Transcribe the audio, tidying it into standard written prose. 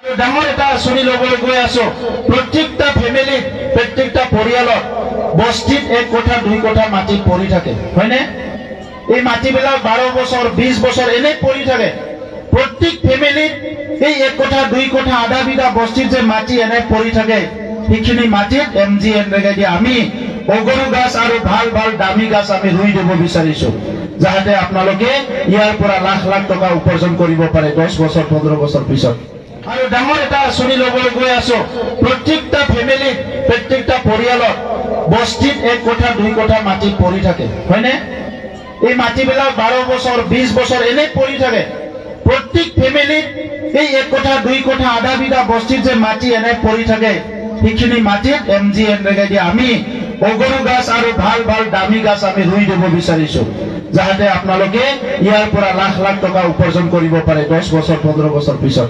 ডাঙৰ এটা আঁচনি ল'বলৈ গৈ আছো। প্ৰত্যেকটা ফেমিলিত, প্ৰত্যেকটা পৰিয়ালত বস্তিত 1 কোঠা 2 কোঠা মাটি পৰি থাকে, হয়নে? এই মাটিবিলাক 12 বছৰ 20 বছৰ এনে পৰি থাকে। প্ৰত্যেক ফেমিলিত এই 1 কোঠা 2 কোঠা আধা বিঘা বস্তিত যে মাটি এনে পৰি থাকে, সেইখিনি মাটিত MGNREGA দিয়ে আমি অগৰু গাছ আৰু ভাল ভাল দামী গাছ আমি ৰুই দিব বিচাৰিছো, যাতে আপোনালোকে ইয়াৰ পৰা লাখ লাখ টকা উপাৰ্জন কৰিব পাৰে 10 বছৰ 15 বছৰ পিছত। আৰু ডাঙৰ এটা আঁচনি ল'বলৈ গৈ আছো। প্ৰত্যেকটা ফেমিলিত, প্ৰত্যেকটা পৰিয়ালত বস্তিত 1 কোঠা 2 কোঠা মাটি পৰি থাকে, হয়নে? এই মাটিবিলাক 12 বছৰ 20 বছৰ এনে পৰি থাকে। প্ৰত্যেক ফেমিলিত এই 1 কোঠা 2 কোঠা আধা বিঘা বস্তিত যে মাটি এনে পৰি থাকে, সেইখিনি মাটিত MGNREGA দিয়ে আমি অগৰু গাছ আৰু ভাল ভাল দামী গাছ আমি ৰুই দিব বিচাৰিছো, যাতে আপোনালোকে ইয়াৰ পৰা লাখ লাখ টকা উপাৰ্জন কৰিব পাৰে 10 বছৰ 15 বছৰ পিছত।